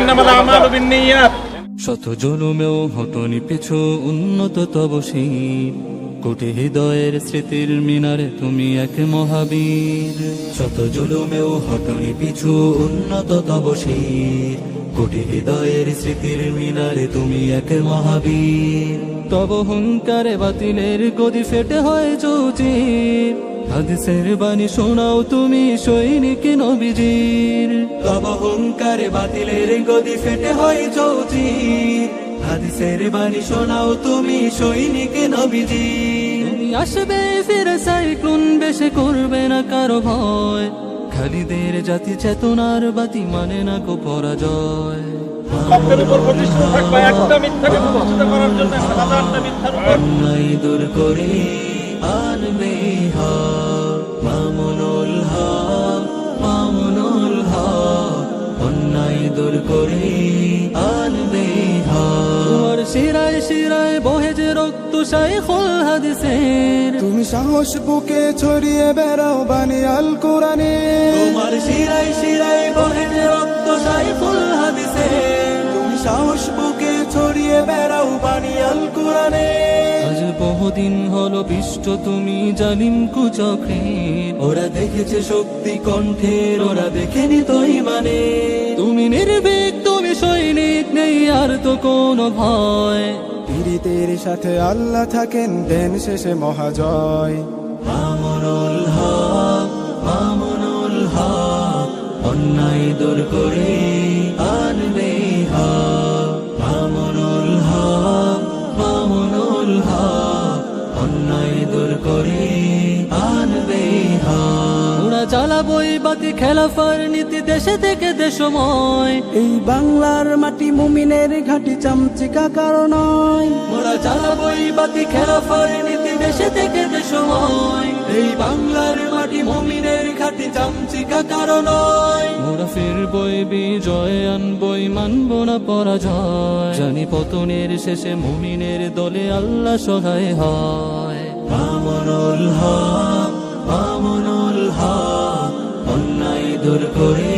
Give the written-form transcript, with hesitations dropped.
ইন্নামাল আমালু বিন্নিয়াত। শত জুলুমেও হটনি পিছু উন্নত তব শির, কোটি হৃদয়ের স্মৃতির মিনারে তুমি এক মহাবীর। শত জুলুমেও হটনি পিছু উন্নত তব শির, কোটি হৃদয়ের স্মৃতির মিনারে তুমি এক মহাবীর। তব হুঙ্কারে বাতিলের গদি ফেটে হয় চৌচির, হাদিসের বাণী শোনাও তুমি সৈনিক নবীজির। তব হুঙ্কারে বাতিলের গদি ফেটে হয় চৌচির, হাদিসের বাণী শোনাও তুমি সৈনিক নবীজির। তুমি আসবে ফিরে সাইক্লোন বেশে করবে না কারো ভয়, খালিদের জাতি চেতনার বাতি মানে না কো পরাজয়। সত্যের উপর প্রতিষ্ঠিত থাকবে, একটা মিথ্যাকে প্রতিষ্ঠিত করার জন্য হাজারটা মিথ্যার উপর অন্যায় দূর করে আনবে হক, মামুনুল হক, মামুনুল হক। অন্যায় দূর করে আনবে হক। তোমার শিরায় শিরায় বহে যে রক্ত শাইখুল হাদিসের, তুমি সাহস বুকে ছড়িয়ে বেড়াও বাণী আল কোরআনে। তোমার শিরায় শিরায় বহে যে রক্ত শাইখুল হাদিসের, তুমি সাহস বুকে ছড়িয়ে বেড়াও বাণী আল কোরআনে। আজ বহুদিন হলো পিষ্ট তুমি জালিম কুচক্রের, ওরা দেখেছে শক্তি কণ্ঠের, ওরা দেখেনি তো ইমানে। তুমি নির্ভীক, তুমি সৈনিক, নেই আর তো কোনো ভয়। পীড়িতের সাথে আল্লাহ থাকেন, দেন শেষে মহাজয়। মামুনুল হক, মামুনুল হক। অন্যায় দূর করে আনবে হক, মামুনুল হক, মামুনুল হক। অন্যায় দূর করে আনবে হক। ওরা চালাবই বাতি খেলাফার নীতি দেশে থেকে দেশময়, এই বাংলার মাটি মুমিনের ঘাটি চামচিকা কারণ নয়। ওরা চালাবই বাতি খেলাফার নীতি দেশে থেকে দেশময়, এই বাংলার মাটি মুমিনের ঘাটি চামচিকা কারণ। ওরা ফিরবই বিজয় আনবই, মানব না পরাজয়। জানি পতনের শেষে মুমিনের দলে আল্লাহ সহায় হয়। মামুনুল হক, মামুনুল হক। অন্যায় দূর করে